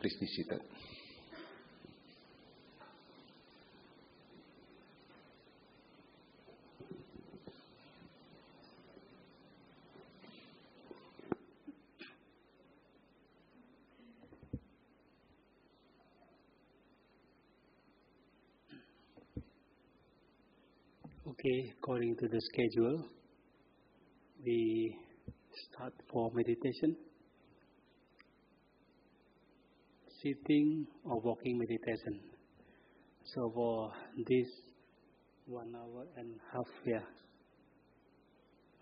Please be seated. Okay, according to the schedule, we start for meditation. Sitting or walking meditation. So for this 1 hour and a half here,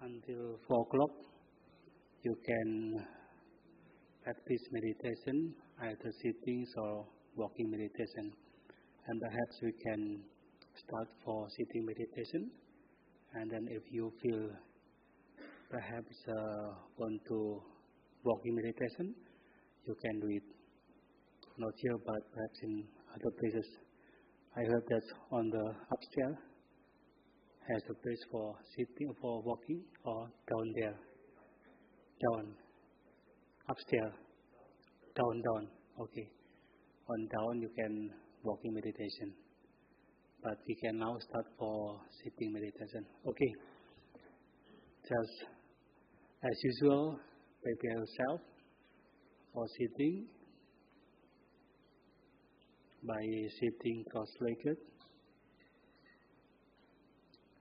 until 4 o'clock, you can practice meditation, either sitting or walking meditation. And perhaps we can start for sitting meditation, and then if you feel perhaps want to walking meditation, you can do it. Not here, but perhaps in other places. I heard that on the upstairs has a place for sitting, for walking, or down there. Down. Upstairs. Down. Okay. On down you can walking meditation. But we can now start for sitting meditation. Okay. Just as usual, prepare yourself for sitting by sitting cross-legged.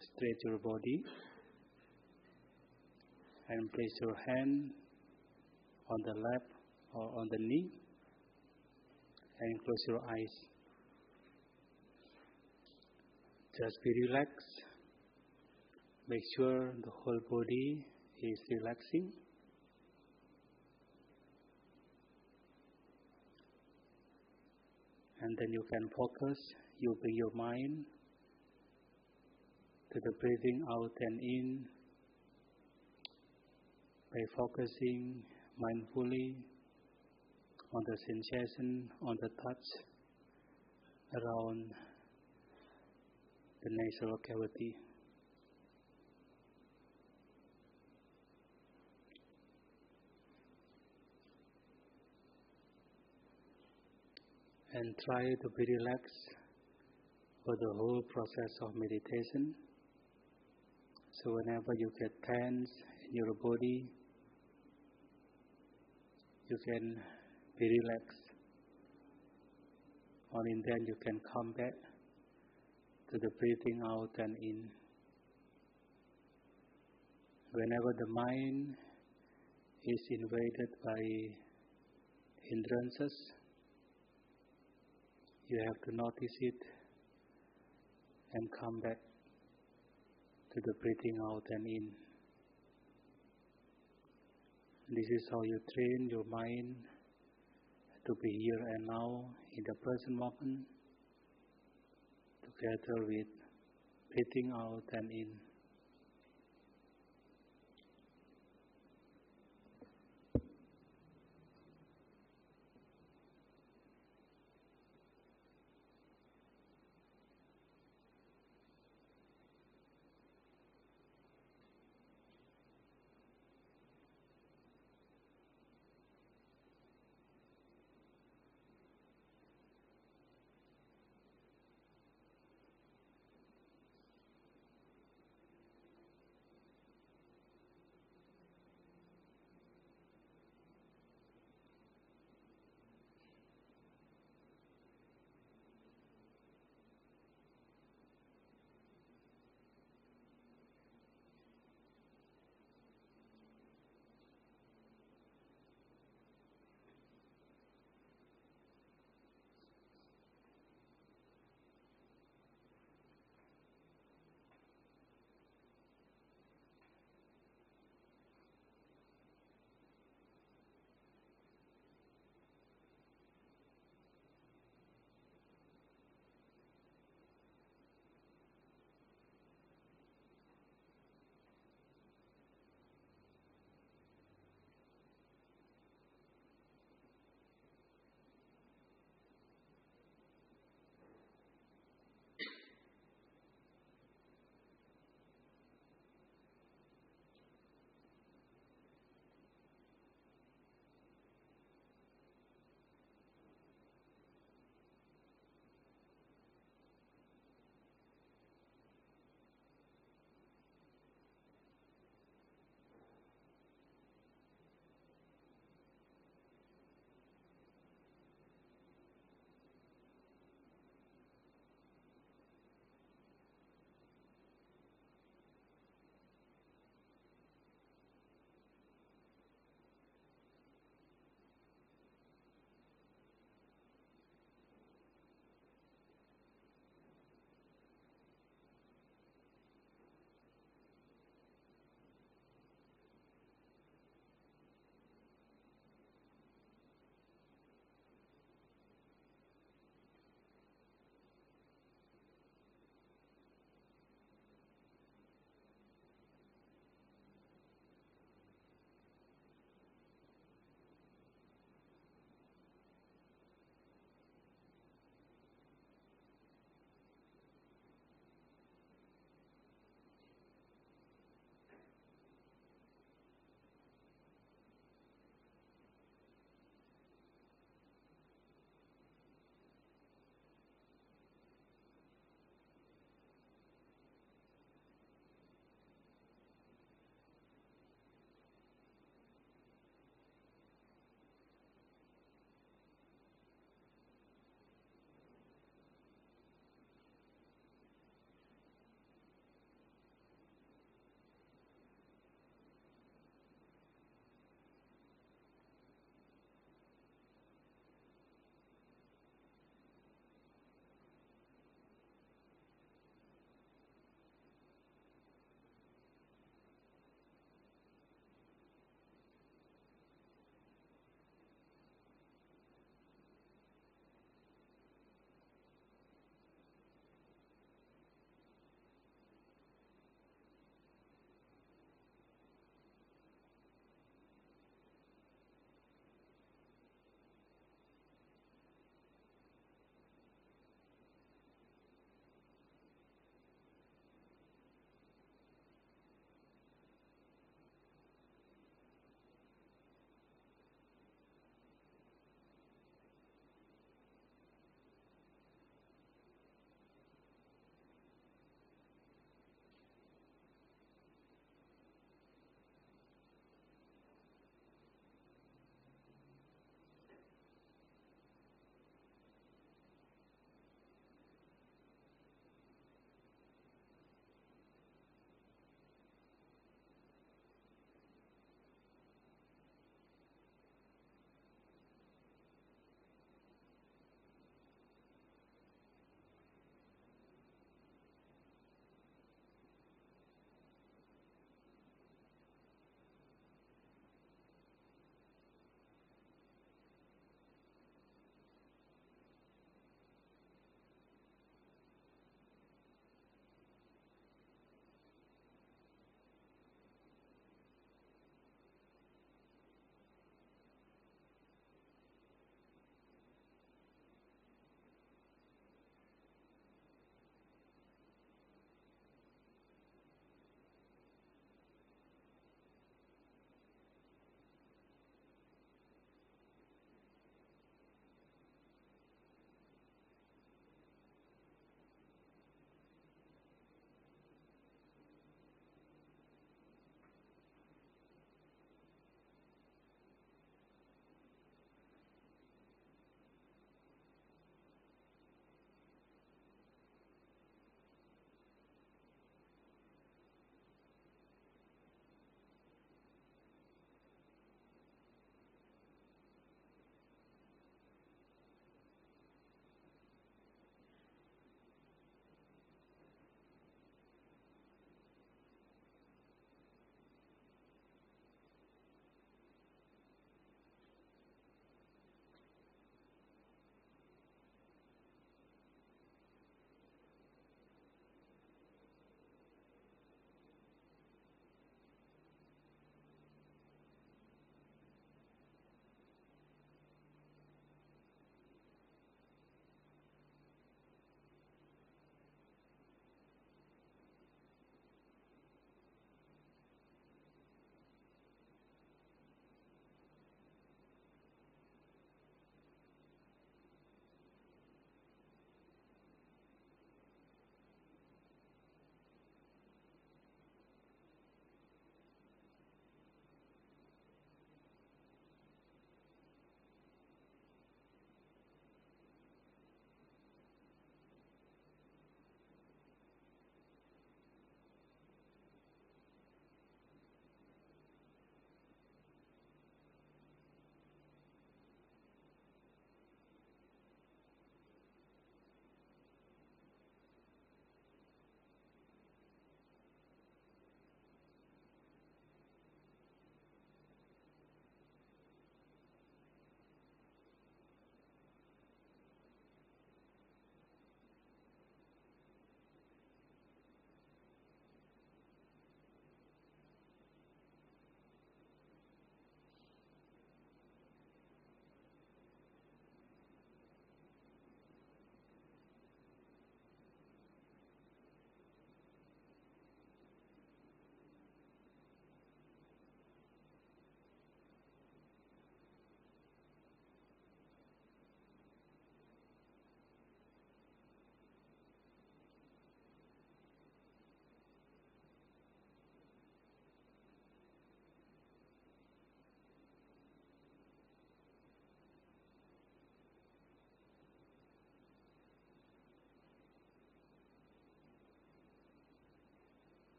Stretch your body and place your hand on the lap or on the knee and close your eyes. Just be relaxed. Make sure the whole body is relaxing. And then you can focus, you bring your mind to the breathing out and in by focusing mindfully on the sensation, on the touch around the nasal cavity. And try to be relaxed for the whole process of meditation. So whenever you get tense in your body, you can be relaxed. Only then you can come back to the breathing out and in. Whenever the mind is invaded by hindrances, you have to notice it and come back to the breathing out and in. This is how you train your mind to be here and now in the present moment, together with breathing out and in.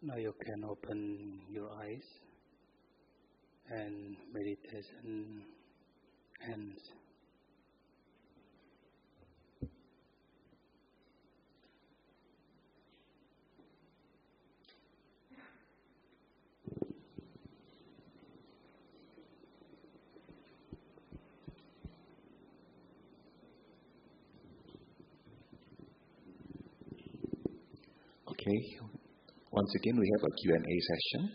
Now you can open your eyes and meditation ends. Okay. Once again, we have a Q&A session.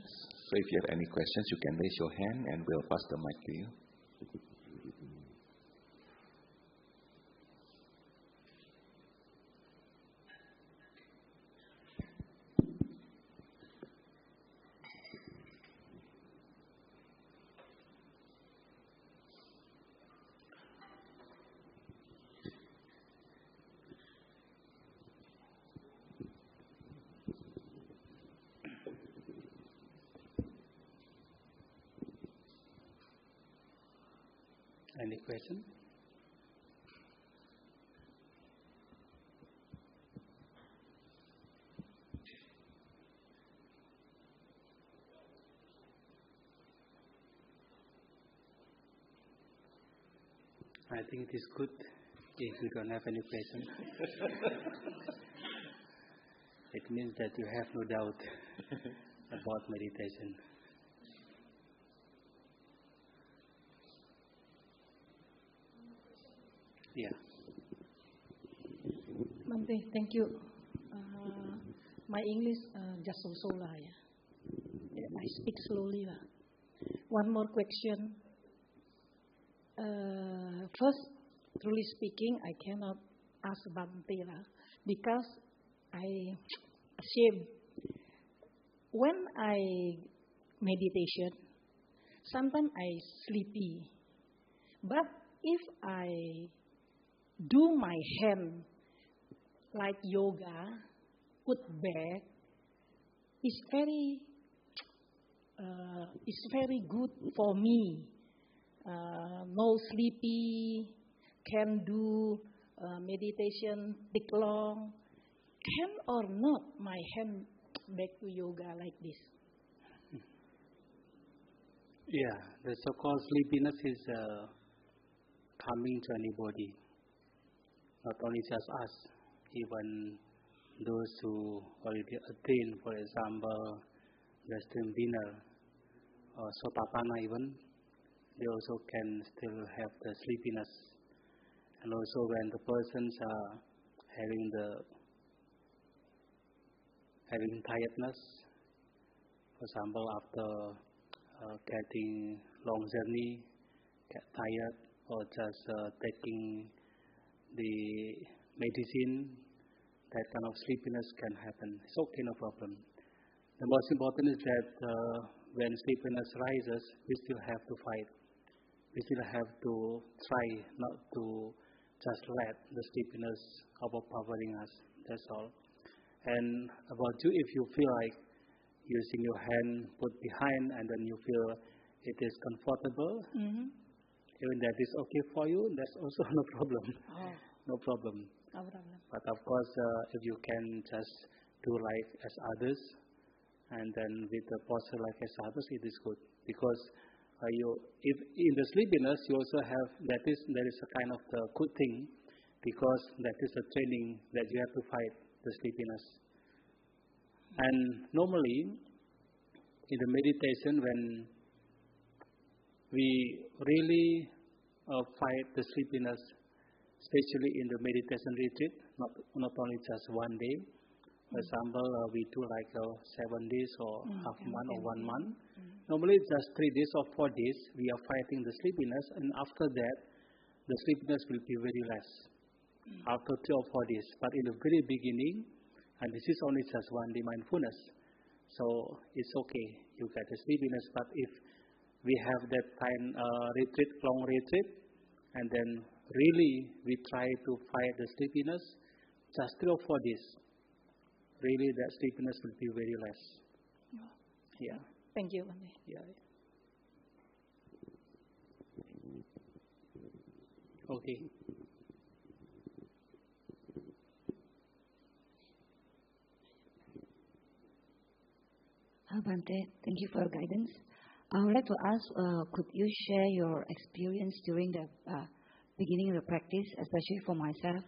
So if you have any questions, you can raise your hand and we'll pass the mic to you. Any question? I think it is good if you don't have any question. It means that you have no doubt about meditation. Yeah. Bhante, thank you. My English just so lah. I speak slowly lah. One more question. First, truly speaking, I cannot ask Bhante lah because I ashamed. When I meditation, sometimes I sleepy. But if I do my hand like yoga, put back, it's very good for me. No sleepy, can do meditation, take long. Can or not my hand back to yoga like this? Yeah, the so-called sleepiness is coming to anybody. Not only just us, even those who already attained, for example, Western dinner or Sotapanna even, they also can still have the sleepiness. And also when the persons are having tiredness, for example, after getting long journey, get tired, or just taking the medicine, that kind of sleepiness can happen. It's okay, no problem. The most important is that when sleepiness rises, we still have to fight. We still have to try not to just let the sleepiness overpowering us. That's all. And about you, if you feel like using your hand put behind and then you feel it is comfortable, even that is okay for you, that's also no problem. No problem. No problem. But of course, if you can just do like as others, and then with the posture like as others, it is good. Because if in the sleepiness, you also have, there is a kind of the good thing, because that is a training that you have to fight the sleepiness. And normally, in the meditation, when we really fight the sleepiness, especially in the meditation retreat, not only just one day. For example, we do like 7 days or half month or 1 month. Normally, just 3 days or 4 days, we are fighting the sleepiness, and after that, the sleepiness will be very less. After 3 or 4 days. But in the very beginning, and this is only just 1 day mindfulness, so it's okay, you get the sleepiness. But if we have that time retreat, long retreat, and then really we try to fight the sleepiness, just 3 or 4 days, really that sleepiness will be very less. Yeah. Thank you, Bhante. Yeah. Okay. Bhante. Thank you for your guidance. I would like to ask, could you share your experience during the beginning of the practice, especially for myself?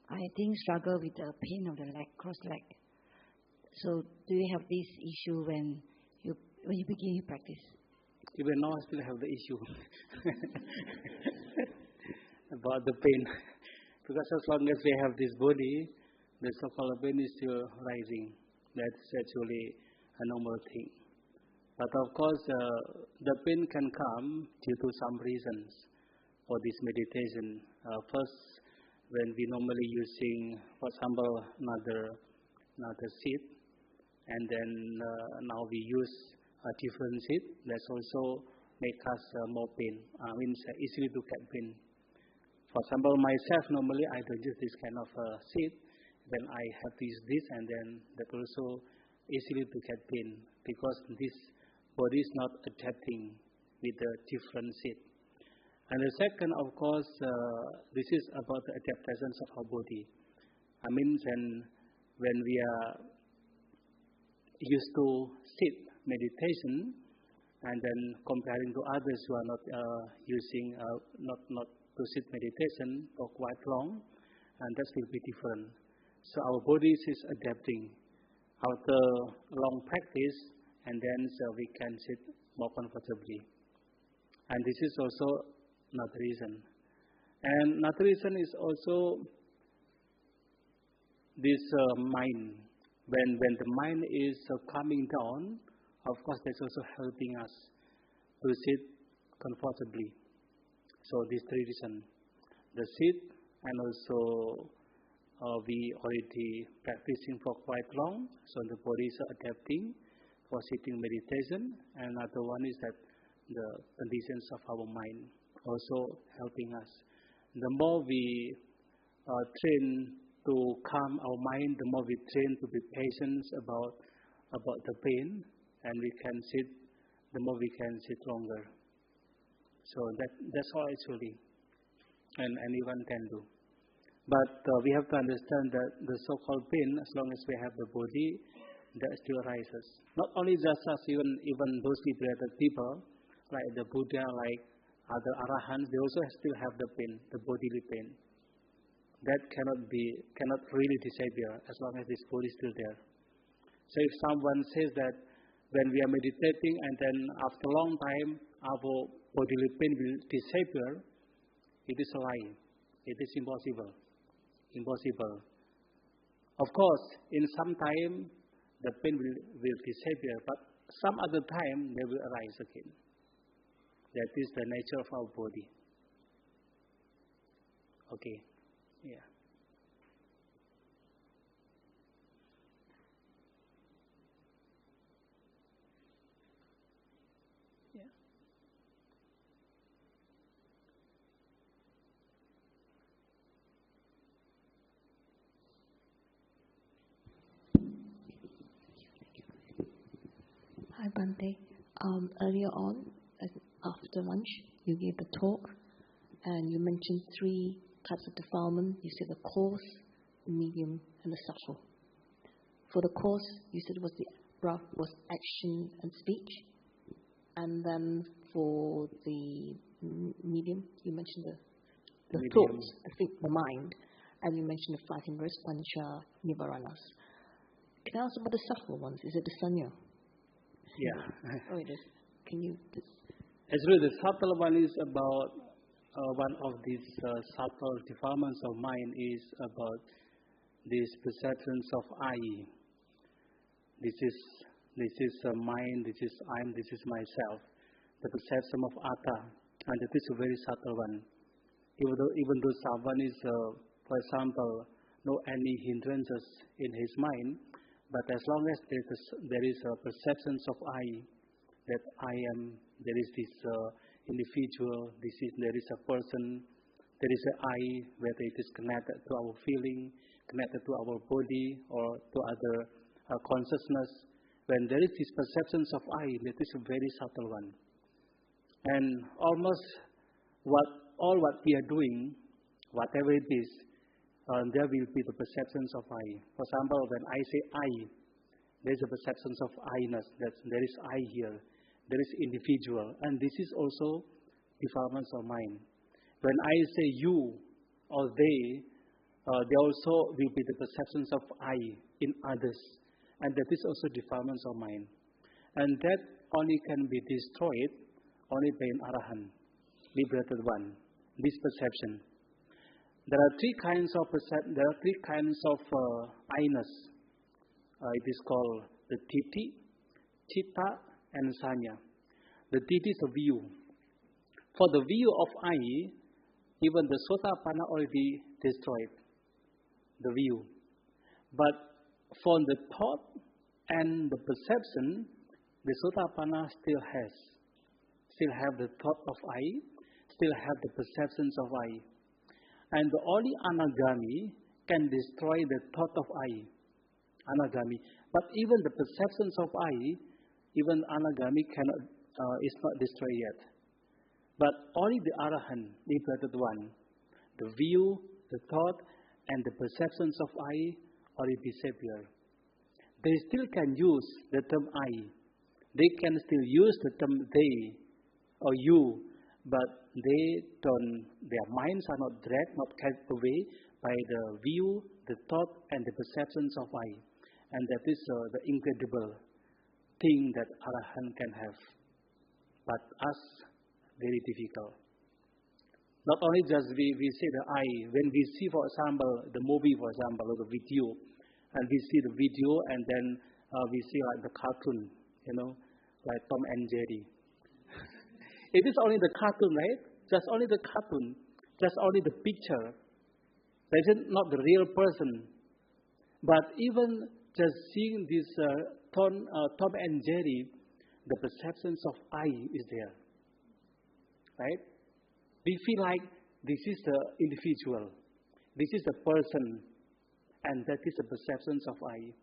I think struggle with the pain of the leg, cross leg. So do you have this issue when you begin your practice? Even now I still have the issue about the pain. Because as long as we have this body, the so-called pain is still rising. That's actually a normal thing. But of course, the pain can come due to some reasons for this meditation. First, when we normally using, for example, another seat, and then now we use a different seat, that's also make us more pain. Means easily to get pain. For example, myself normally I don't use this kind of seat. Then I have to use this, and then that also easily to get pain because this body is not adapting with the different seat. And the second, of course, this is about the adaptations of our body. I mean, when we are used to sit meditation, and then comparing to others who are not using, not to sit meditation for quite long, and that will be different. So our bodies is adapting after long practice, and then we can sit more comfortably. And this is also another reason. And another reason is also this mind. When the mind is calming down, of course that's also helping us to sit comfortably. So these three reasons: the sit, and also we already practicing for quite long, so the body is adapting for sitting meditation. And another one is that the conditions of our mind also helping us. The more we train to calm our mind, the more we train to be patient about the pain, and we can sit, the more we can sit longer. So that's all actually, and anyone can do. But we have to understand that the so-called pain, as long as we have the body, that still rises. Not only just us, even those liberated people, like the Buddha, like other arahants, they also still have the pain, the bodily pain. That cannot really disappear as long as this body is still there. So if someone says that when we are meditating and then after a long time our bodily pain will disappear, it is a lie. It is impossible. Of course, in some time the pain will disappear, but some other time they will arise again. That is the nature of our body. Okay. Yeah. Hi Bhante. Earlier on, after lunch, you gave a talk, and you mentioned 3 types of defilement. You said the coarse, the medium, and the subtle. For the coarse, you said the breath was action and speech, and then for the medium, you mentioned the thoughts, the mind, and you mentioned the 5 hindrance, pancha nivaranas. Can I ask about the subtle ones? Is it the sanya? Yeah. Oh, it is. Can you? Actually, the subtle one is about one of these subtle defilements of mind is about these perceptions of I. This is mind. This is I. This is myself. The perception of atta, and it is a very subtle one. Even though someone is, for example, no any hindrances in his mind, but as long as there is a perceptions of I, that I am, there is this individual, there is a person, there is an I, whether it is connected to our feeling, connected to our body, or to other consciousness. When there is this perceptions of I, that is a very subtle one. And almost all what we are doing, whatever it is, there will be the perceptions of I. For example, when I say I, There is a perception of I-ness, that there is I here, there is individual, and this is also defilements of mind. When I say you or they also will be the perceptions of I in others, and that is also defilements of mind. And that only can be destroyed only by an Arahant, liberated one, this perception. There are three kinds of I-ness. It is called the Titi, Chitta, and Sanya. The Titi is a view. For the view of I, even the Sotapanna already destroyed the view. But for the thought and the perception, the Sotapanna still have the thought of I, still have the perceptions of I. And only Anagami can destroy the thought of I. Anagami. But even the perceptions of I, even Anagami is not destroyed yet. But only the Arahant, liberated one, the view, the thought, and the perceptions of I already disappear. They still can use the term I. They can still use the term they or you, but their minds are not dragged, not carried away by the view, the thought, and the perceptions of I. And that is the incredible thing that Arahant can have. But us, very difficult. Not only just we see the I, when we see, for example, the movie, for example, or the video, and we see the video and then we see like the cartoon, like Tom and Jerry. It is only the cartoon, right? Just only the cartoon, just only the picture. That is not the real person. But even just seeing this Tom and Jerry, the perceptions of I is there. Right? We feel like this is the individual, this is the person, and that is the perceptions of I.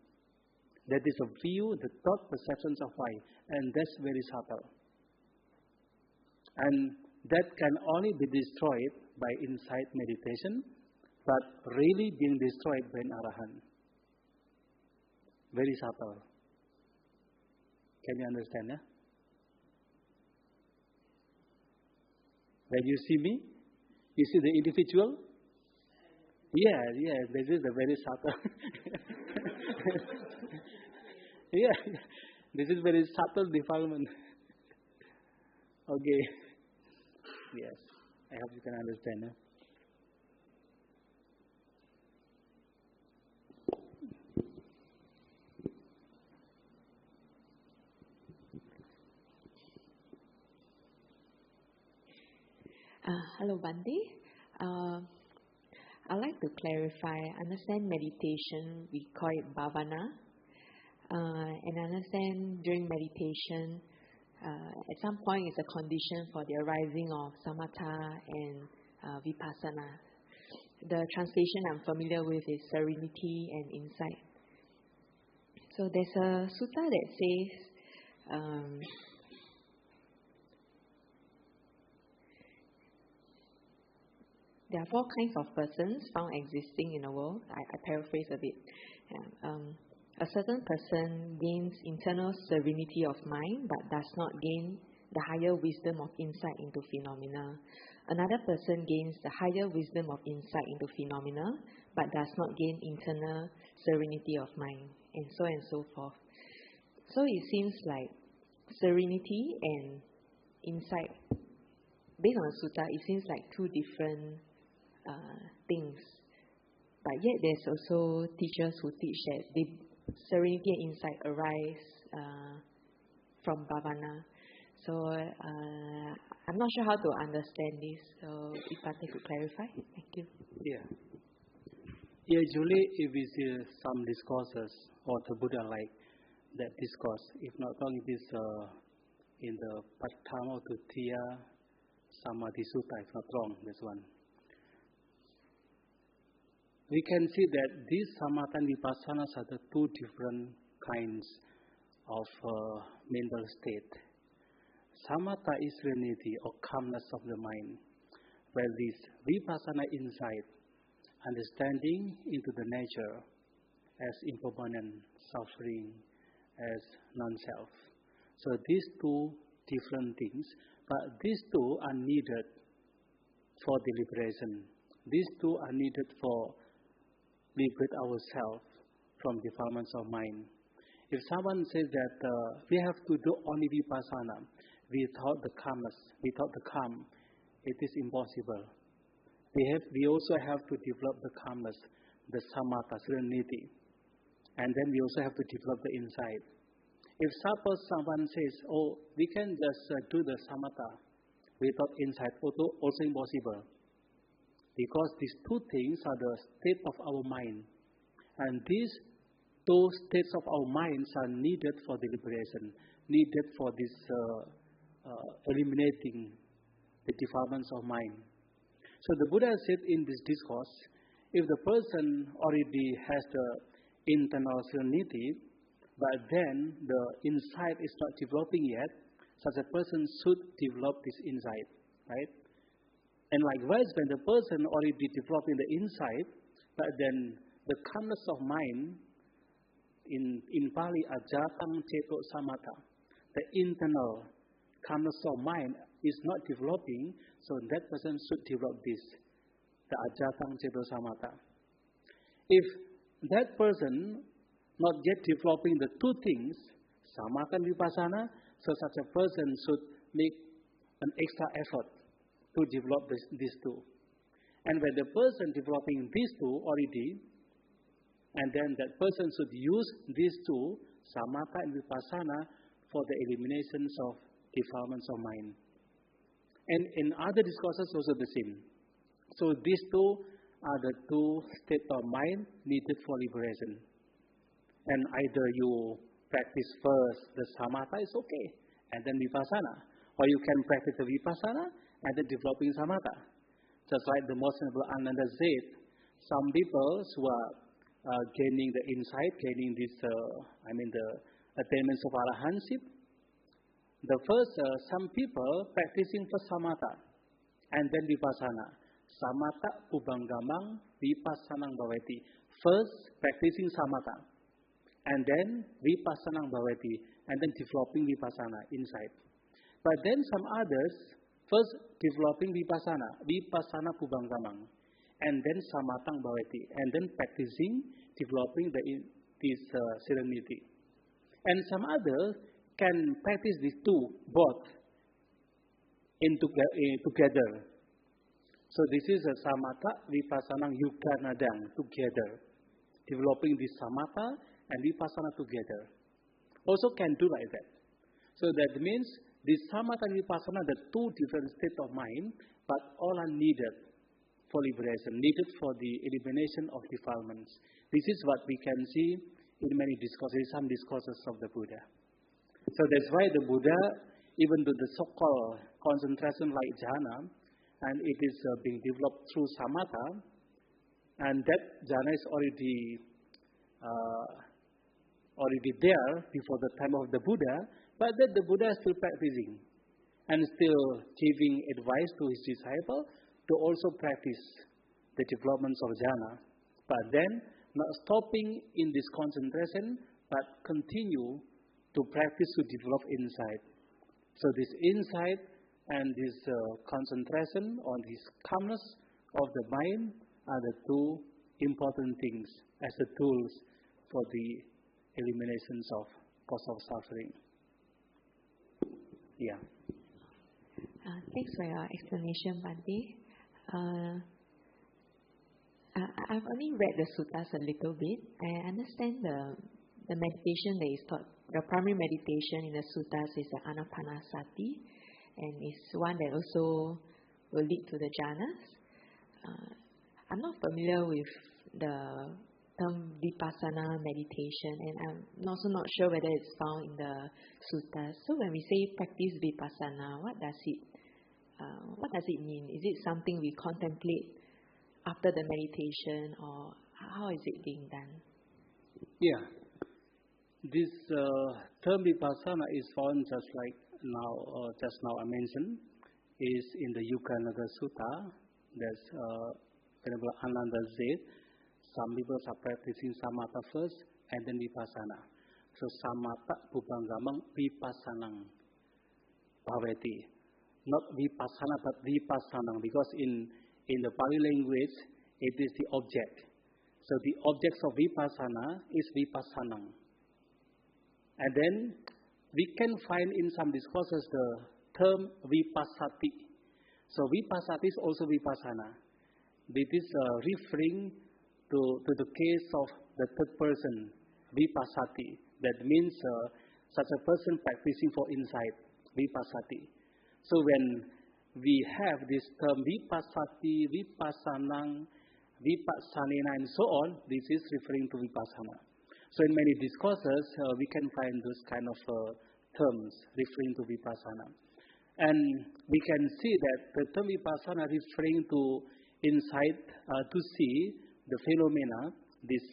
That is a view, the thought perceptions of I, and that's very subtle. And that can only be destroyed by insight meditation, but really being destroyed by an Arahant. Very subtle. Can you understand? Yeah? When you see me, you see the individual? Yeah, this is a very subtle. Yeah, this is very subtle defilement. Okay. Yes, I hope you can understand. Yeah? Hello, Bhante. I'd like to clarify. I understand meditation, we call it bhavana. And I understand during meditation, at some point it's a condition for the arising of samatha and vipassana. The translation I'm familiar with is serenity and insight. So there's a sutta that says, there are four kinds of persons found existing in the world. I paraphrase a bit. A certain person gains internal serenity of mind but does not gain the higher wisdom of insight into phenomena. Another person gains the higher wisdom of insight into phenomena but does not gain internal serenity of mind, and so forth. So it seems like serenity and insight, based on the sutta, it seems like two different things. But yet there's also teachers who teach that serenity and insight arise from bhavana. So I'm not sure how to understand this. So if Bhante could clarify. Thank you. Yeah. Usually if we see some discourses or the Buddha like that discourse, if not wrong, it is in the Patthama Tutiya Samadhi Sutta, if not wrong, this one. We can see that these samatha and vipassanas are the two different kinds of mental state. Samatha is serenity or calmness of the mind, while this vipassana insight, understanding into the nature as impermanent, suffering, as non-self. So these two different things, but these two are needed for deliberation. These two are needed for liberate ourselves from defilements of mind. If someone says that we have to do only vipassana without the calmness, without the calm, it is impossible. We also have to develop the calmness, the samatha, serenity, and then we also have to develop the insight. If suppose someone says, oh, we can just do the samatha without insight, also impossible. Because these two things are the state of our mind. And these two states of our minds are needed for deliberation, needed for this eliminating the defilements of mind. So the Buddha said in this discourse, if the person already has the internal serenity, but then the insight is not developing yet, such a person should develop this insight, right? And likewise, when the person already developing the insight, but then the calmness of mind, in Pali, 𝐁𝐇𝐀𝐧𝐭𝐞 the internal calmness of mind is not developing, so that person should develop this, the 𝐴𝑗𝑎𝑡𝑎𝑛 If that person not yet developing the two things, samatha and vipassana, so such a person should make an extra effort to develop these two. And when the person developing these two already, and then that person should use these two, samatha and vipassana, for the eliminations of defilements of mind. And in other discourses also the same. So these two are the two states of mind needed for liberation. And either you practice first the samatha is okay, and then vipassana. Or you can practice the vipassana and then developing samatha. Just like the most noble Ananda said, some people who are gaining the insight, gaining this, the attainments of arahantship. The first, some people practicing for samatha and then vipassana. Samatha ubanggamang vipassanang bhavati. First, practicing samatha and then vipassanang bhavati, and then developing vipassana insight. But then some others, first developing vipassana ubanggamang, and then samathang bhavati, and then practicing, developing this serenity. And some others can practice these two, both, together. So this is a samatha, vipassana, yuganadang, together. Developing this samatha and vipassana together. Also can do like that. So that means this samatha and vipassana, the two different states of mind, but all are needed for liberation, needed for the elimination of defilements. This is what we can see in many discourses, some discourses of the Buddha. So that's why the Buddha, even though the so-called concentration like jhana, and it is being developed through samatha, and that jhana is already there before the time of the Buddha, but that the Buddha is still practicing and still giving advice to his disciple to also practice the developments of jhana, but then not stopping in this concentration, but continue to practice to develop insight. So this insight and this concentration on this calmness of the mind are the two important things as the tools for the eliminations of cause of suffering. Yeah. Thanks for your explanation, Bhante. I've only read the suttas a little bit. I understand the meditation that is taught. The primary meditation in the suttas is the anapanasati, and it's one that also will lead to the jhanas. I'm not familiar with the term vipassana meditation, and I'm also not sure whether it's found in the suttas. So when we say practice vipassana, what does it mean? Is it something we contemplate after the meditation, or how is it being done? Yeah. This term vipassana is found just now I mentioned, is in the Yuganada Sutta. That's Venerable Ananda said, some people are practicing samatha first and then vipassana. So samatha bubanggamang vipassanang bhavati. Not vipassana, but vipassanang, because in the Pali language, it is the object. So the objects of vipassana is vipassanang. And then we can find in some discourses the term vipassati. So vipassati is also vipassana. This is referring to the case of the third person, vipassati. That means such a person practicing for insight, vipassati. So when we have this term vipassati, vipassanang, vipassanena, and so on, this is referring to vipassana. So in many discourses, we can find those kind of terms referring to vipassana. And we can see that the term vipassana referring to insight, to see the phenomena, this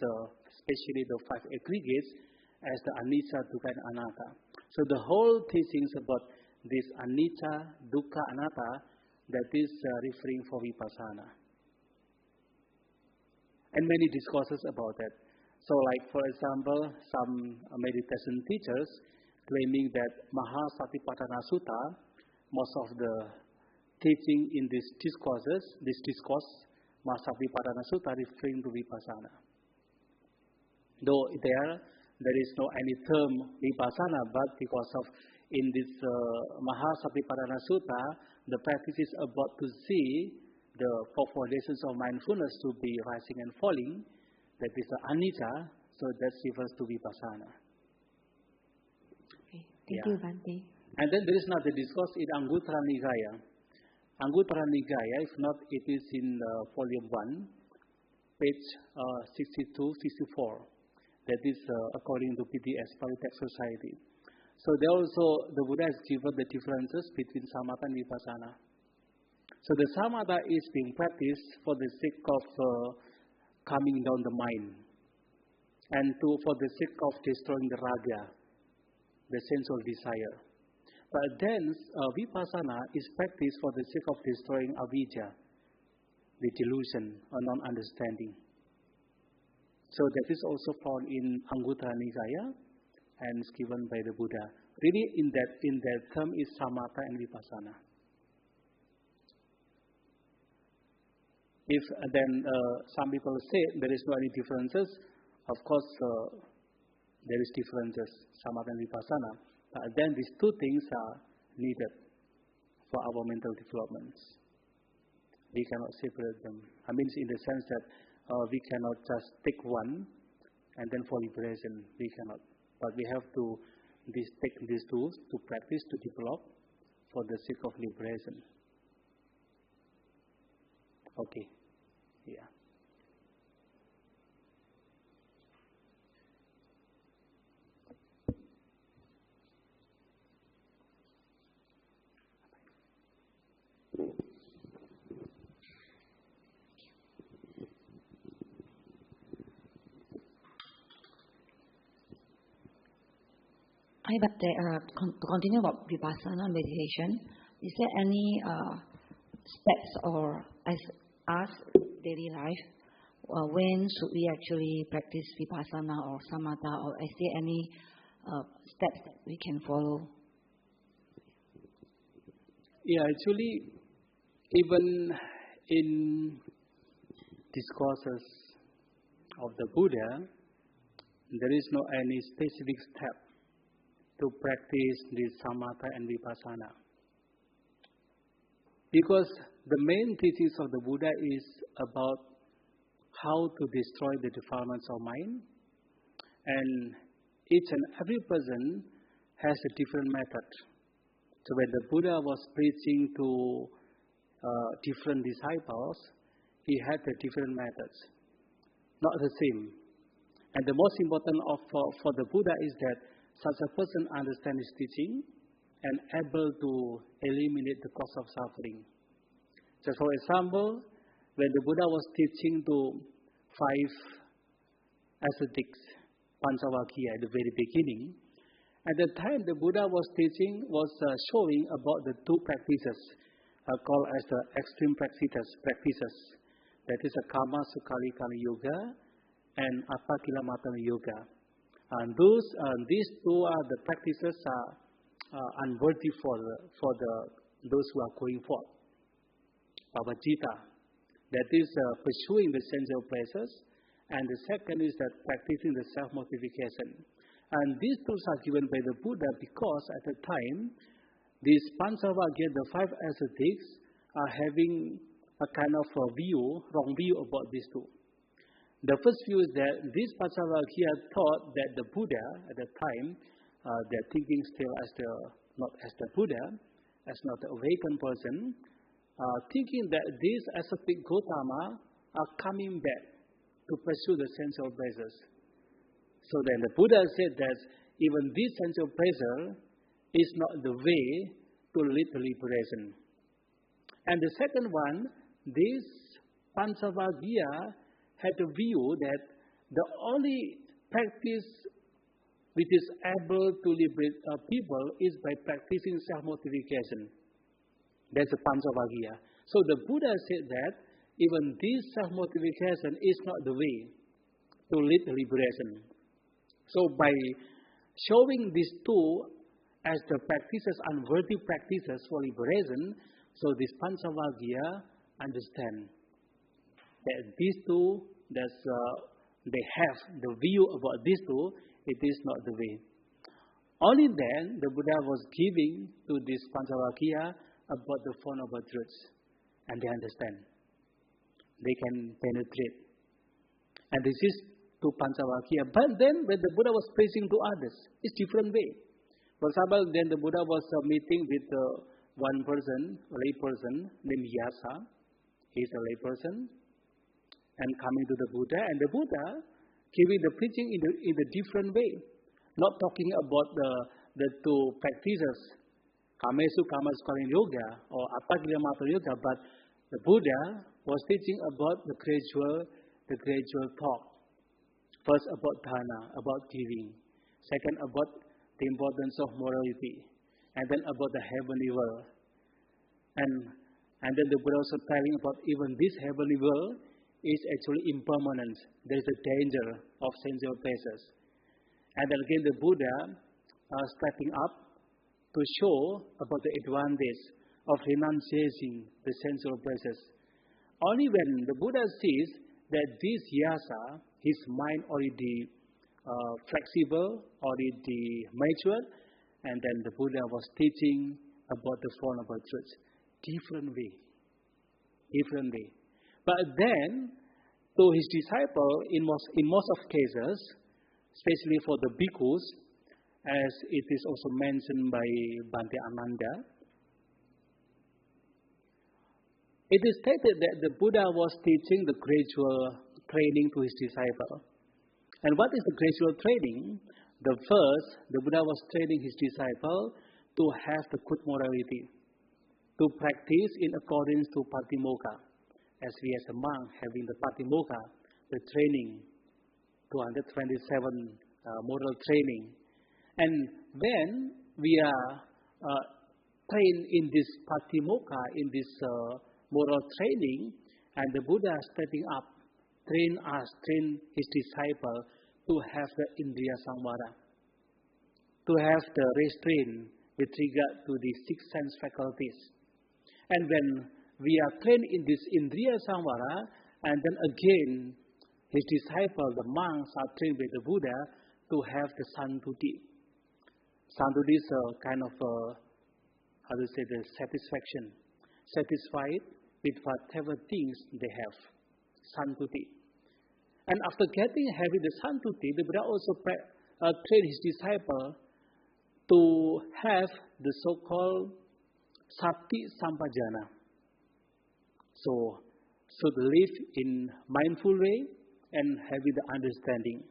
especially the five aggregates, as the anicca, dukkha, and anatta. So the whole teachings about this anicca, dukkha, anatta, that is referring for vipassana. And many discourses about that. So like, for example, some meditation teachers claiming that Mahasatipatthana Sutta, most of the teaching in these discourses, this discourse, Mahasatipatthana Sutta, referring to vipassana. Though there is no any term vipassana, but because of in this Mahasatipatthana Sutta, the practice is about to see the four foundations of mindfulness to be rising and falling. That is the anicca, so that refers to vipassana. Okay, thank you, Bhante. And then there is another discourse in Anguttara Nikaya. Anguttara Nikaya, if not, it is in volume 1, page 62-64. That is according to PTS, Pali Text Society. So there also, the Buddha has given the differences between samatha and vipassana. So the samatha is being practiced for the sake of calming down the mind, and for the sake of destroying the raga, the sensual desire. But then vipassana is practiced for the sake of destroying avidya, the delusion or non-understanding. So that is also found in Anguttara Nikaya and is given by the Buddha. Really, in that term is samatha and vipassana. If then some people say there is no any differences, of course there is differences, samatha and vipassana. But then these two things are needed for our mental developments. We cannot separate them. I mean, in the sense that we cannot just take one and then for liberation. We cannot. But we have to take these tools to practice, to develop for the sake of liberation. Okay. Yeah. To continue about vipassana meditation, is there any steps or as daily life, when should we actually practice vipassana or samatha, or is there any steps that we can follow? Yeah, actually, even in discourses of the Buddha, there is no any specific step to practice this samatha and vipassana. Because the main teachings of the Buddha is about how to destroy the defilements of mind, and each and every person has a different method. So when the Buddha was preaching to different disciples, he had the different methods, not the same. And the most important for the Buddha is that such a person understands his teaching and able to eliminate the cause of suffering. So for example, when the Buddha was teaching to 5 ascetics, Paññāvaro at the very beginning, at the time the Buddha was teaching, was showing about the 2 practices called as the extreme practices. That is a Kama Sukali Kali Yoga and Apakila Matana Yoga. And these two are the practices are unworthy for those who are going forth. Pavajita, that is pursuing the sensual pleasures, and the second is that practicing the self-mortification. And these tools are given by the Buddha because at the time, these Paññāvaro, the five ascetics, are having a kind of a wrong view about these two. The first view is that these Paññāvaro thought that the Buddha at the time, they're thinking still not as the Buddha, as not the awakened person, thinking that these ascetic Gautama are coming back to pursue the sensual pleasures. So then the Buddha said that even this sensual pleasure is not the way to lead to liberation. And the second one, this Paññāvaro had a view that the only practice which is able to liberate people is by practicing self-mortification. That's the Paññāvaro. So the Buddha said that even this self-mortification is not the way to lead to liberation. So by showing these two as the practices, unworthy practices for liberation, so this Paññāvaro understand that these two, they have the view about these two, it is not the way. Only then the Buddha was giving to this Paññāvaro about the Four Noble Truths, and they understand. They can penetrate. And this is to Paññāvaro. But then when the Buddha was preaching to others, it's different way. For example, then the Buddha was meeting with one person, a lay person named Yasa. He's a lay person, and coming to the Buddha, and the Buddha giving the preaching in a different way, not talking about the two practices, Kamesu Kamasukhaling Yoga or Upajjhaya Yoga, but the Buddha was teaching about the gradual talk. First about dana, about giving. Second about the importance of morality, and then about the heavenly world. And then the Buddha also telling about even this heavenly world is actually impermanent. There is a danger of sensual pleasures. And then again the Buddha stepping up to show about the advantage of renunciating the sensual pleasures. Only when the Buddha sees that this yasa, his mind already flexible, already matured, and then the Buddha was teaching about the Four Noble Truths. Different way. But then, to his disciple, in most of cases, especially for the bhikkhus, as it is also mentioned by Bhante Ananda, it is stated that the Buddha was teaching the gradual training to his disciple. And what is the gradual training? The Buddha was training his disciple to have the good morality, to practice in accordance to Patimokkha, as we as a monk having the Patimokkha, the training, 227 moral training. And when we are trained in this Patimokkha, in this moral training, and the Buddha stepping up, train his disciple to have the Indriya Samvara, to have the restraint with regard to the six sense faculties. And when we are trained in this Indriya Samvara, and then again his disciple, the monks, are trained by the Buddha to have the santuti. Santuti is a kind of the satisfaction, satisfied with whatever things they have. Santuti. And after having the santuti, the Buddha also trained his disciple to have the so-called sati sampajana. So to live in mindful way and having the understanding.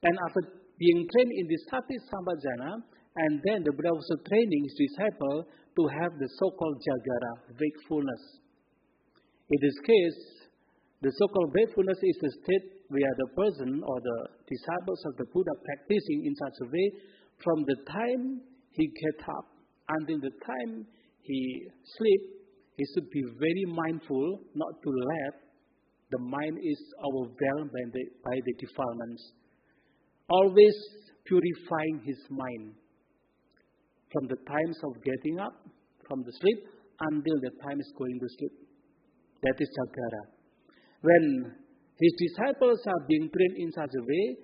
And after being trained in the sati sampajana, and then the Buddha was training his disciple to have the so-called jagara, wakefulness. In this case, the so-called wakefulness is a state where the person or the disciples of the Buddha practicing in such a way from the time he gets up until the time he sleeps, he should be very mindful not to let the mind is overwhelmed by the defilements. always purifying his mind from the times of getting up from the sleep until the time is going to sleep. That is Jaghara. When his disciples are being trained in such a way,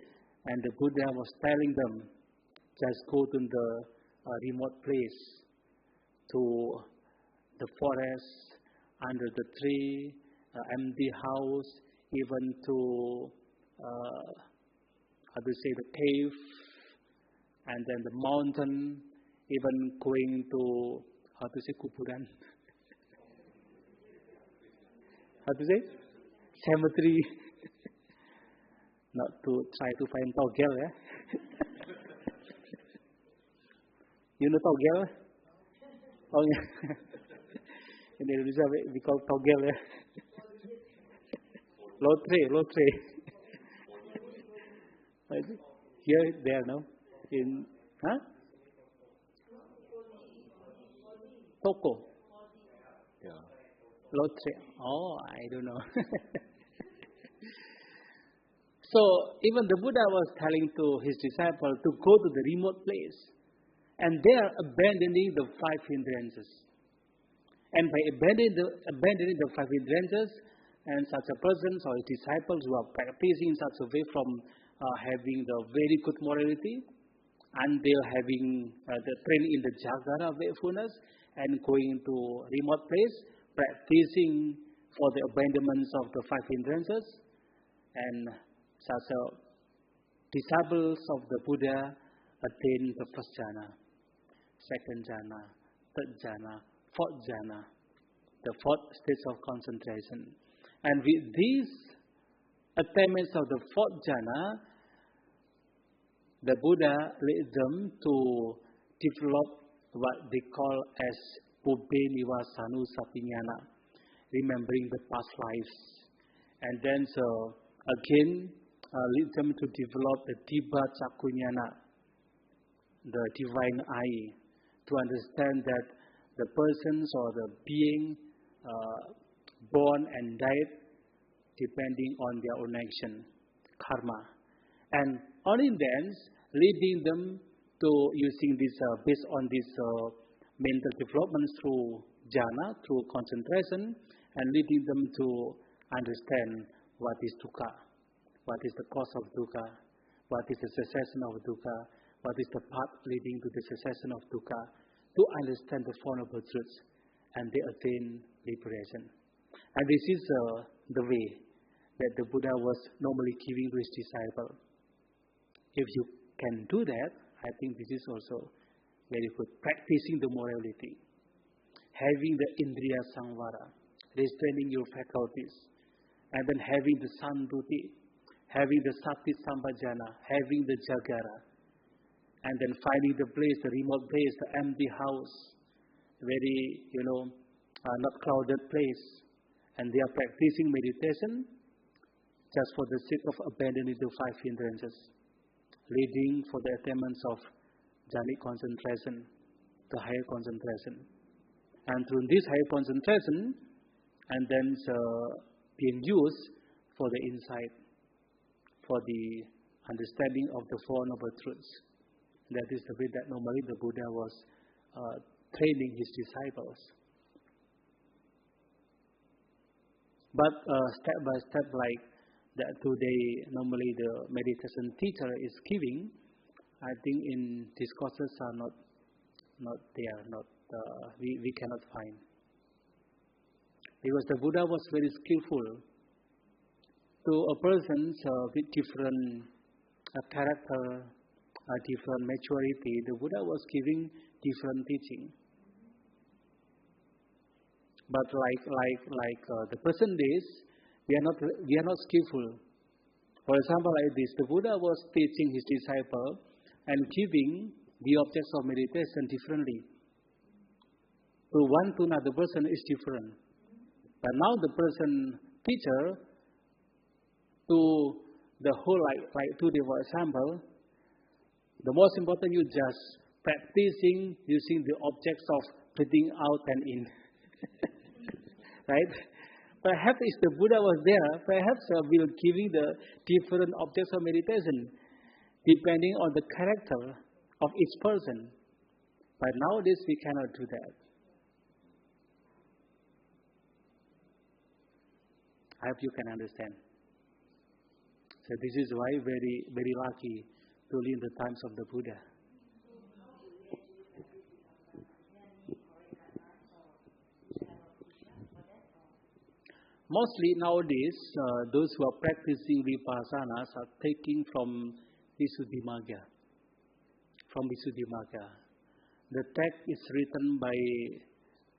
and the Buddha was telling them, just go to the remote place, to the forest, under the tree, empty house, even to the cave, and then the mountain, even going to kuburan. Cemetery. Not to try to find togel, yeah? You know togel? Oh, yeah. In Indonesia, we call togel, yeah? Lotre. Here, there, no? In, huh? Toko. Yeah. Lotre. Oh, I don't know. So, even the Buddha was telling to his disciples to go to the remote place. And they are abandoning the five hindrances. And by abandoning the five hindrances, and such a person or his disciples who are practicing in such a way from having the very good morality until having the training in the Jaghara wakefulness and going to remote place, practicing for the abandonment of the five hindrances, and such a disciples of the Buddha attain the first jhana, second jhana, third jhana, fourth jhana, the fourth stage of concentration. And with these attainments of the fourth jhana, the Buddha led them to develop what they call as Ubbe Nivasanu Sapiñana, remembering the past lives. And then so again lead them to develop the Dibba Cakuñana, the divine eye, to understand that the persons or the being born and died depending on their own action, karma. And only then, leading them to using this, based on this mental development through jhana, through concentration, and leading them to understand what is dukkha, what is the cause of dukkha, what is the cessation of dukkha, what is the path leading to the cessation of dukkha, to understand the Four Noble Truths, and they attain liberation. And this is the way that the Buddha was normally giving to his disciple. If you can do that, I think this is also very good. Practicing the morality, having the Indriya Samvara, restraining your faculties, and then having the Santuti, having the Sati Sampajana, having the Jaghara, and then finding the place, the remote place, the empty house, very, not crowded place. And they are practicing meditation just for the sake of abandoning the five hindrances, leading for the attainments of jhanic concentration, the higher concentration. And through this higher concentration, and then being used for the insight, for the understanding of the Four Noble Truths. That is the way that normally the Buddha was training his disciples. But step by step, like that today, normally the meditation teacher is giving, I think in discourses are not there, we cannot find. Because the Buddha was very skillful. To a person with different character, different maturity, the Buddha was giving different teaching. But like the present days, we are not skillful. For example, like this, the Buddha was teaching his disciple and giving the objects of meditation differently. To one to another person is different. But now the person teacher to the whole, like today for example, the most important you just practicing using the objects of breathing out and in. Right? Perhaps if the Buddha was there, perhaps we'll giving the different objects of meditation. depending on the character of each person. But nowadays we cannot do that. I hope you can understand. So this is why very, very lucky to live in the times of the Buddha. Mostly nowadays, those who are practicing vipassanas are taking from Visuddhimagga. The text is written by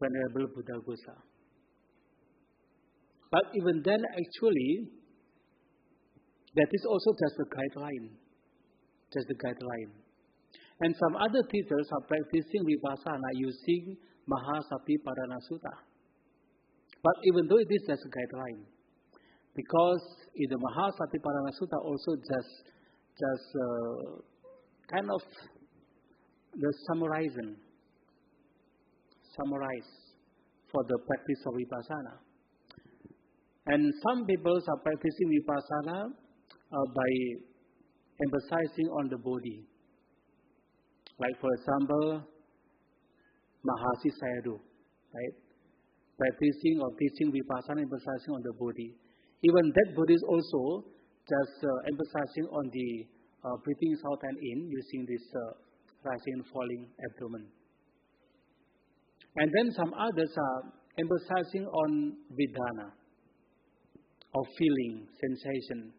Venerable Buddhaghosa. But even then, actually, that is also just a guideline. And some other teachers are practicing vipassana using Mahāsaṭipatthana Sutta. But even though it is just a guideline, because in the Mahāsaṭipatthana Sutta also just kind of the summarize for the practice of vipassana. And some people are practicing vipassana by emphasizing on the body. Like for example, Mahasi Sayadaw, right? Practicing or teaching vipassana, emphasizing on the body. Even that Buddhist also just emphasizing on the breathing out and in using this rising and falling abdomen. And then some others are emphasizing on Vedana, or feeling, sensation.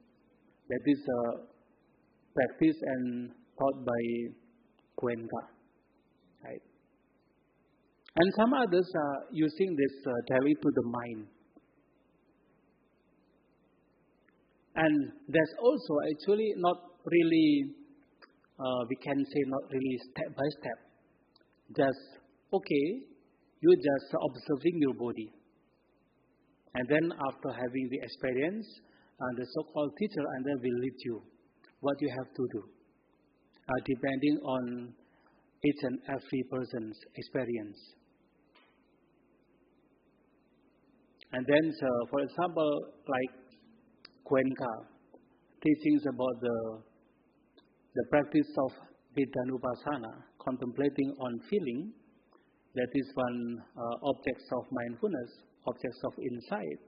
That is practiced and taught by Cuenca, right? And some others are using this directly to the mind. And that's also actually not really, we can say not really step by step. Just, okay, you're just observing your body. And then after having the experience, the so-called teacher and then will lead you what you have to do, depending on each and every person's experience. And then, for example, like Cuenca, teachings about the practice of Vidanupassana, contemplating on feeling, that is one objects of mindfulness, objects of insight.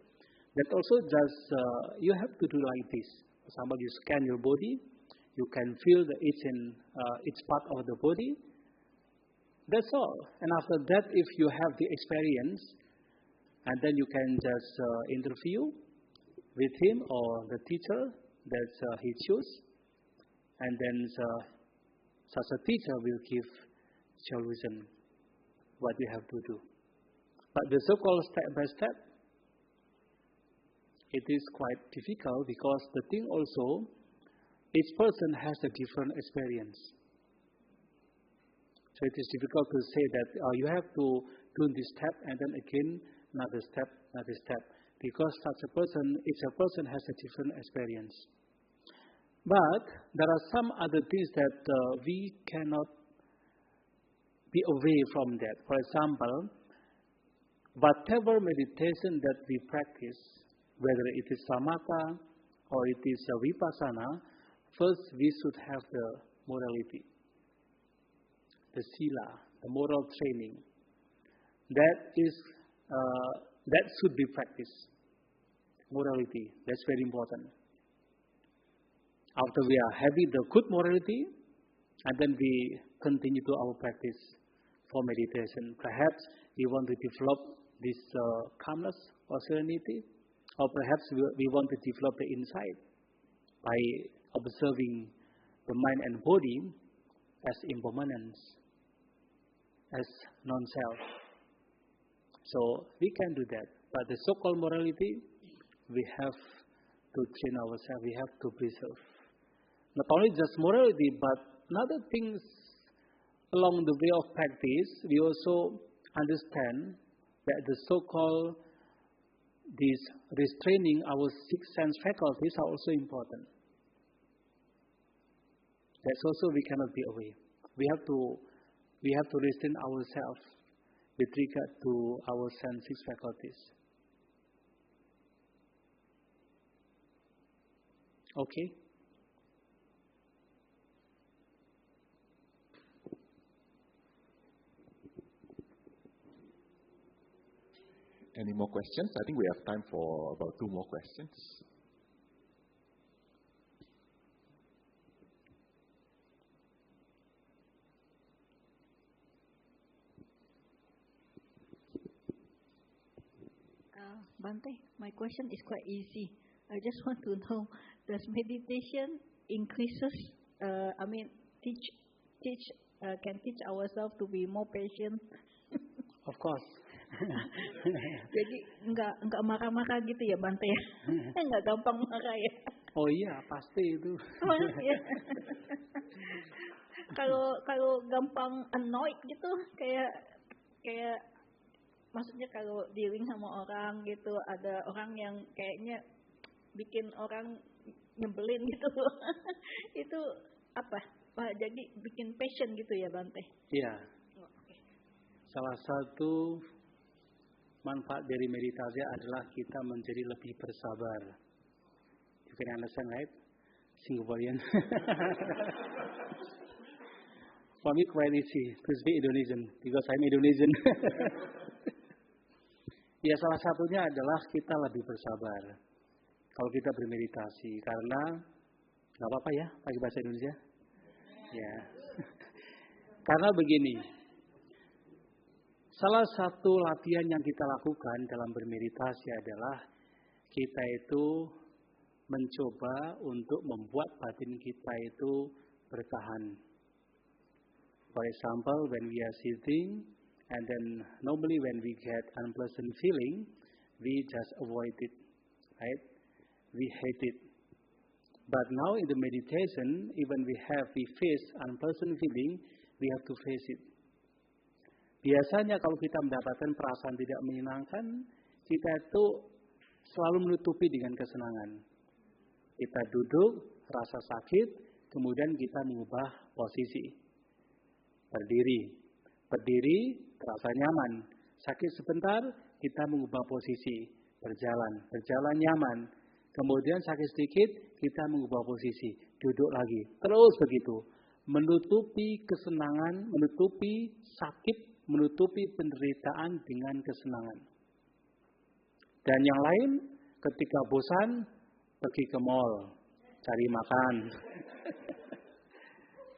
That also just, you have to do like this. For example, you scan your body, you can feel each part of the body. That's all. And after that, if you have the experience, and then you can just interview with him or the teacher that he choose, and then such a teacher will give solution what you have to do. But the so-called step-by-step, it is quite difficult because the thing also, each person has a different experience. So it is difficult to say that you have to do this step and then again another step, because each person has a different experience. But there are some other things that we cannot be away from that. For example, whatever meditation that we practice, whether it is samatha or it is vipassana, first we should have the morality, the sila, the moral training. That should be practiced. Morality, that's very important. After we are having the good morality, and then we continue to our practice for meditation. Perhaps we want to develop this calmness or serenity, or perhaps we want to develop the insight by observing the mind and body as impermanence, as non-self. So we can do that. But the so-called morality, we have to train ourselves, we have to preserve. Not only just morality, but other things along the way of practice, we also understand that the so-called these restraining our six sense faculties are also important. That's also we cannot be away. We have to restrain ourselves with regard to our sense faculties. Okay? Any more questions? I think we have time for about 2 more questions. Bhante, my question is quite easy. I just want to know, does meditation can teach ourselves to be more patient? Of course. Jadi enggak marah-marah gitu ya Bhante ya? Enggak gampang marah ya? Oh iya, pasti itu. Kalau gampang annoyed gitu, kayak maksudnya kalau dealing sama orang gitu, ada orang yang kayaknya bikin orang nyebelin gitu. Itu apa? Jadi bikin passion gitu ya Bhante? Iya. Salah satu manfaat dari meditasi adalah kita menjadi lebih bersabar. You can understand, right? Singaporean. For me quite easy to speak Indonesian because I'm Indonesian. Ya, salah satunya adalah kita lebih bersabar kalau kita bermeditasi, karena nggak apa-apa ya pakai bahasa Indonesia. Ya, karena begini, salah satu latihan yang kita lakukan dalam bermeditasi adalah kita itu mencoba untuk membuat batin kita itu bertahan. For example, when we are sitting, and then normally when we get unpleasant feeling, we just avoid it, right? We hate it. But now in the meditation, even we face unpleasant feeling, we have to face it. Biasanya kalau kita mendapatkan perasaan tidak menyenangkan, kita itu selalu menutupi dengan kesenangan. Kita duduk, rasa sakit, kemudian kita mengubah posisi. Berdiri, terasa nyaman. Sakit sebentar, kita mengubah posisi. Berjalan nyaman. Kemudian sakit sedikit, kita mengubah posisi. Duduk lagi. Terus begitu. Menutupi kesenangan, menutupi sakit, menutupi penderitaan dengan kesenangan. Dan yang lain, ketika bosan, pergi ke mall, cari makan.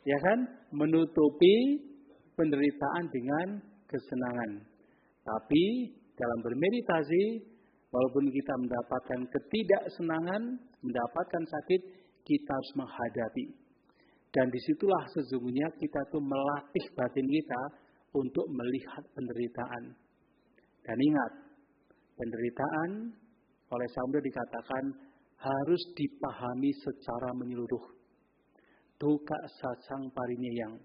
Ya kan? Menutupi penderitaan dengan kesenangan. Tapi dalam bermeditasi, walaupun kita mendapatkan ketidaksenangan, mendapatkan sakit, kita harus menghadapi. Dan disitulah sesungguhnya kita tuh melatih batin kita untuk melihat penderitaan. Dan ingat, penderitaan oleh Sāmaṇera dikatakan harus dipahami secara menyeluruh. Dukkha sacang parinyayang.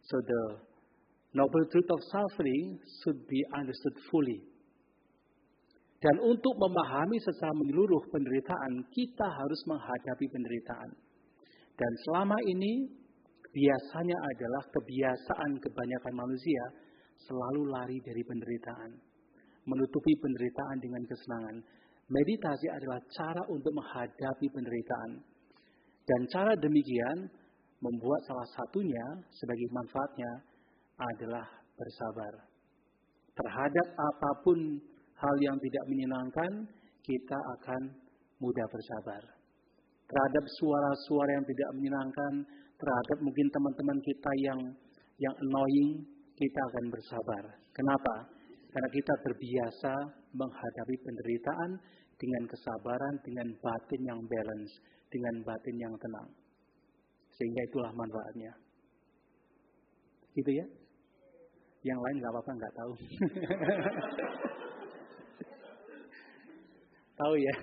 So the noble truth of suffering should be understood fully. Dan untuk memahami secara menyeluruh penderitaan, kita harus menghadapi penderitaan. Dan selama ini biasanya adalah kebiasaan kebanyakan manusia selalu lari dari penderitaan. Menutupi penderitaan dengan kesenangan. Meditasi adalah cara untuk menghadapi penderitaan. Dan cara demikian membuat salah satunya sebagai manfaatnya adalah bersabar. Terhadap apapun hal yang tidak menyenangkan, kita akan mudah bersabar. Terhadap suara-suara yang tidak menyenangkan, terhadap mungkin teman-teman kita yang annoying, kita akan bersabar. Kenapa? Karena kita terbiasa menghadapi penderitaan dengan kesabaran, dengan batin yang balance, dengan batin yang tenang. Sehingga itulah manfaatnya. Gitu ya? Yang lain nggak apa-apa, nggak tahu. Tahu ya?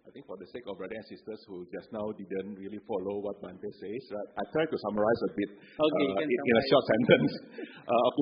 I think for the sake of brothers and sisters who just now didn't really follow what Bhante says, I try to summarize a bit in a short sentence.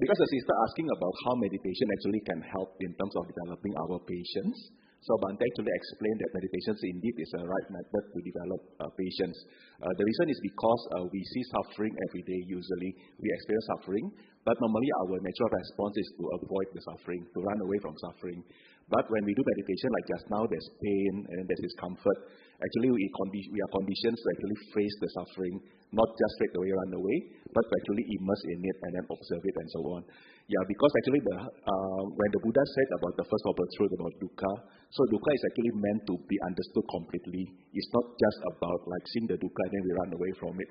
Because the sister asking about how meditation actually can help in terms of developing our patience. So Bhante actually explained that meditation indeed is a right method to develop patience. The reason is because we see suffering every day usually. We experience suffering, but normally our natural response is to avoid the suffering, to run away from suffering. But when we do meditation, like just now, there's pain and there's discomfort. Actually, we are conditioned to actually face the suffering not just straight away run away, but to actually immerse in it and then observe it and so on. Yeah, because actually when the Buddha said about the first noble truth about dukkha, so dukkha is actually meant to be understood completely. It's not just about like seeing the dukkha and then we run away from it.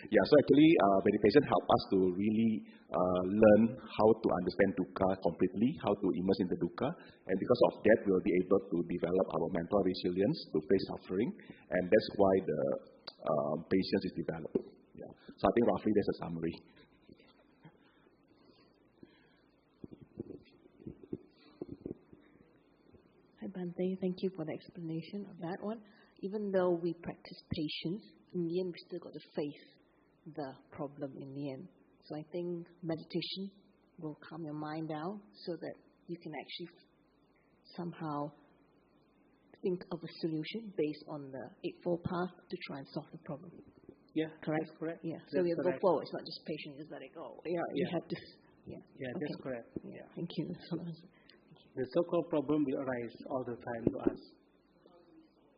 Yeah, so actually meditation helps us to really learn how to understand dukkha completely, how to immerse in the dukkha, and because of that we'll be able to develop our mental resilience to face suffering, and that's why the patience is developed. Yeah. So I think roughly that's a summary. Hi Bhante, thank you for the explanation of that one. Even though we practice patience, in the end we still got to face the problem in the end. So I think meditation will calm your mind down so that you can actually somehow think of a solution based on the Eightfold Path to try and solve the problem. Yeah, correct? That's correct. Yeah, so we go forward. It's not just patience, just let it go. Yeah, we have this. Yeah, that's correct. Yeah. Thank you. The so-called problem will arise all the time to us.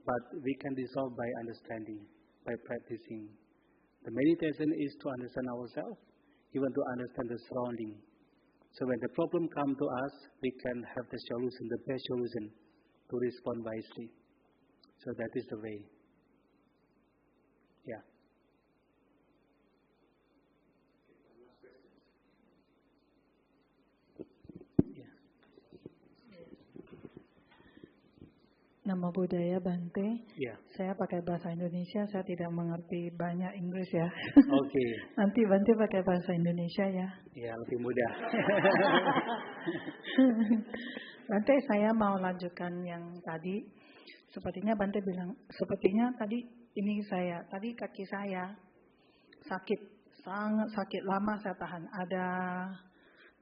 But we can resolve by understanding, by practicing. The meditation is to understand ourselves, even to understand the surrounding. So when the problem comes to us, we can have the solution, the best solution to respond wisely. So that is the way. Yeah. Nama budaya Bhante. Ya. Saya pakai bahasa Indonesia, saya tidak mengerti banyak Inggris ya. Oke. Nanti Bhante pakai bahasa Indonesia ya. Ya, lebih mudah. Bhante, saya mau lanjutkan yang tadi. Sepertinya Bhante bilang, sepertinya tadi tadi kaki saya sakit, sangat sakit, lama saya tahan. Ada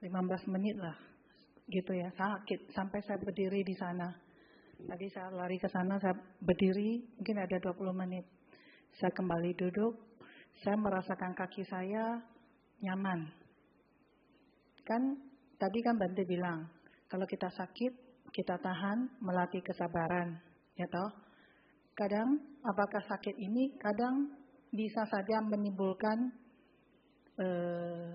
15 menit lah, gitu ya, sakit. Sampai saya berdiri di sana. Tadi saya lari ke sana, saya berdiri, mungkin ada 20 menit. Saya kembali duduk, saya merasakan kaki saya nyaman. Kan, tadi kan Bhante bilang, kalau kita sakit, kita tahan, melatih kesabaran. Ya toh? Kadang, apakah sakit ini, kadang bisa saja menimbulkan,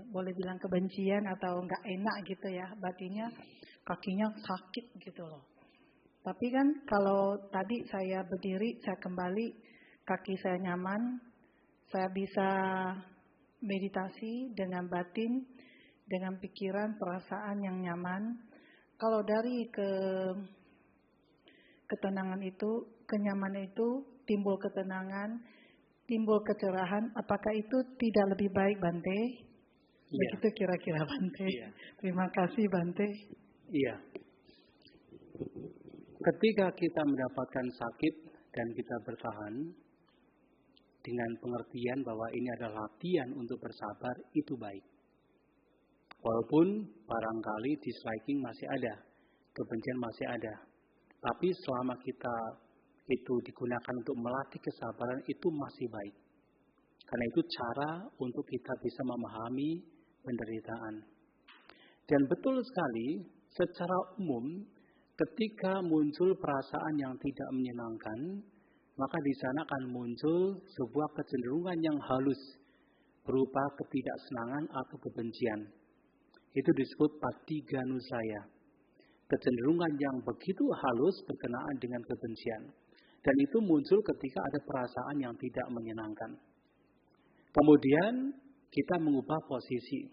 boleh bilang kebencian atau nggak enak gitu ya, batinnya, kakinya sakit gitu loh. Tapi kan kalau tadi saya berdiri, saya kembali, kaki saya nyaman, saya bisa meditasi dengan batin, dengan pikiran, perasaan yang nyaman. Kalau dari ketenangan itu, kenyamanan itu, timbul ketenangan, timbul kecerahan, apakah itu tidak lebih baik Bhante? Iya. Begitu kira-kira Bhante. Iya. Terima kasih Bhante. Iya. Ketika kita mendapatkan sakit dan kita bertahan dengan pengertian bahwa ini adalah latihan untuk bersabar, itu baik. Walaupun barangkali disliking masih ada, kebencian masih ada. Tapi selama kita itu digunakan untuk melatih kesabaran, itu masih baik. Karena itu cara untuk kita bisa memahami penderitaan. Dan betul sekali, secara umum, ketika muncul perasaan yang tidak menyenangkan, maka di sana akan muncul sebuah kecenderungan yang halus berupa ketidaksenangan atau kebencian. Itu disebut patighanusaya. Kecenderungan yang begitu halus berkenaan dengan kebencian. Dan itu muncul ketika ada perasaan yang tidak menyenangkan. Kemudian kita mengubah posisi.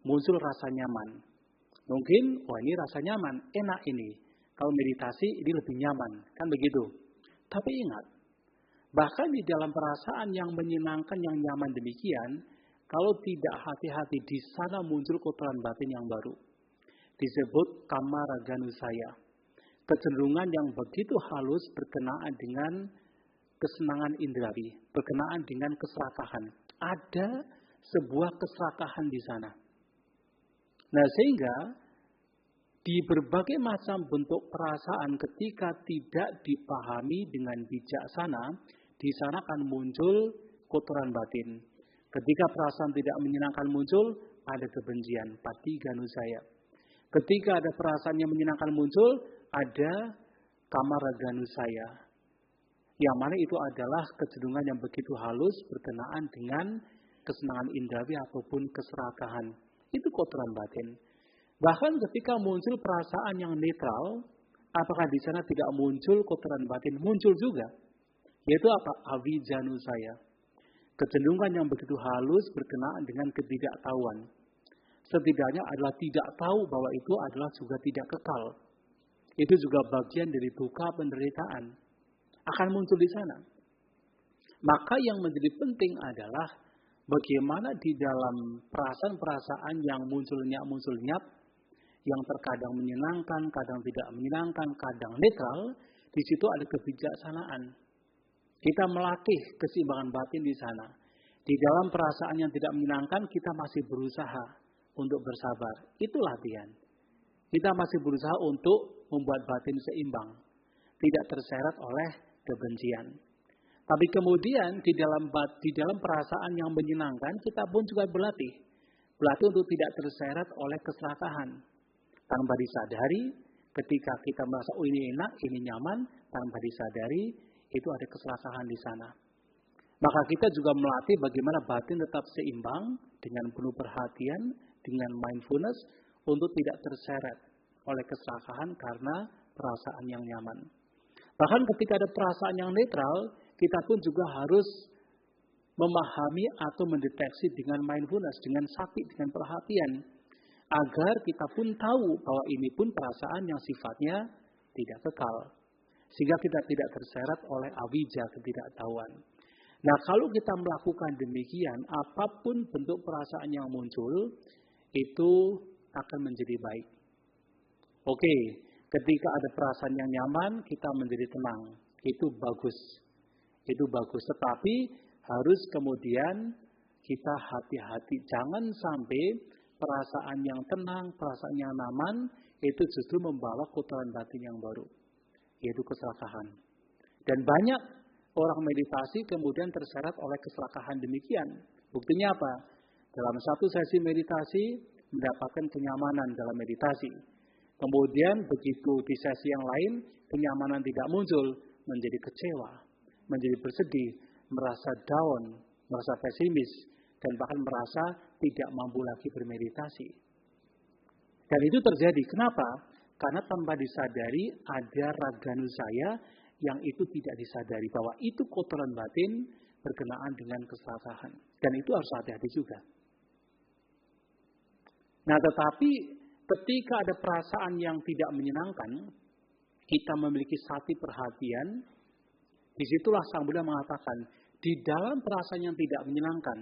Muncul rasa nyaman. Mungkin, ini rasa nyaman, enak ini. Kalau meditasi ini lebih nyaman, kan begitu. Tapi ingat, bahkan di dalam perasaan yang menyenangkan, yang nyaman demikian, kalau tidak hati-hati di sana muncul kotoran batin yang baru. Disebut kamaraganusaya. Kecenderungan yang begitu halus berkenaan dengan kesenangan indrawi, berkenaan dengan keserakahan. Ada sebuah keserakahan di sana. Nah, sehingga di berbagai macam bentuk perasaan ketika tidak dipahami dengan bijaksana, di sana akan muncul kotoran batin. Ketika perasaan tidak menyenangkan muncul, ada kebencian, patighanusaya. Ketika ada perasaan yang menyenangkan muncul, ada kamaraganusaya. yang mana itu adalah kecenderungan yang begitu halus berkenaan dengan kesenangan indrawi ataupun keserakahan. Itu kotoran batin. Bahkan ketika muncul perasaan yang netral, apakah di sana tidak muncul kotoran batin? Muncul juga. Yaitu apa? Avijjanusaya. Kecenderungan yang begitu halus berkenaan dengan ketidaktahuan. Setidaknya adalah tidak tahu bahwa itu adalah juga tidak kekal. Itu juga bagian dari duka penderitaan. Akan muncul di sana. Maka yang menjadi penting adalah bagaimana di dalam perasaan-perasaan yang muncul nyap, yang terkadang menyenangkan, kadang tidak menyenangkan, kadang netral, di situ ada kebijaksanaan. Kita melatih keseimbangan batin di sana. Di dalam perasaan yang tidak menyenangkan, kita masih berusaha untuk bersabar. Itu latihan. Kita masih berusaha untuk membuat batin seimbang. Tidak terseret oleh kebencian. Tapi kemudian di dalam perasaan yang menyenangkan, kita pun juga berlatih. Berlatih untuk tidak terseret oleh keserakahan. Tanpa disadari, ketika kita merasa, oh ini enak, ini nyaman, tanpa disadari, itu ada keserakahan di sana. Maka kita juga melatih bagaimana batin tetap seimbang, dengan penuh perhatian, dengan mindfulness, untuk tidak terseret oleh keserakahan karena perasaan yang nyaman. Bahkan ketika ada perasaan yang netral, kita pun juga harus memahami atau mendeteksi dengan mindfulness, dengan sati, dengan perhatian. Agar kita pun tahu bahwa ini pun perasaan yang sifatnya tidak kekal. Sehingga kita tidak terseret oleh avijja, ketidaktahuan. Nah, kalau kita melakukan demikian, apapun bentuk perasaan yang muncul, itu akan menjadi baik. Oke, ketika ada perasaan yang nyaman, kita menjadi tenang. Itu bagus. Itu bagus. Tetapi harus kemudian kita hati-hati. Jangan sampai perasaan yang tenang, perasaan yang nyaman, itu justru membawa kotoran batin yang baru. Yaitu keserakahan. Dan banyak orang meditasi kemudian terseret oleh keserakahan demikian. Buktinya apa? Dalam satu sesi meditasi, mendapatkan kenyamanan dalam meditasi. Kemudian begitu di sesi yang lain, kenyamanan tidak muncul, menjadi kecewa, menjadi bersedih, merasa down, merasa pesimis, dan bahkan merasa tidak mampu lagi bermeditasi. Dan itu terjadi. Kenapa? Karena tanpa disadari ada raganusaya yang itu tidak disadari bahwa itu kotoran batin berkenaan dengan keserakahan. Dan itu harus hati-hati juga. Nah, tetapi ketika ada perasaan yang tidak menyenangkan, kita memiliki sati perhatian, disitulah Sang Buddha mengatakan, di dalam perasaan yang tidak menyenangkan,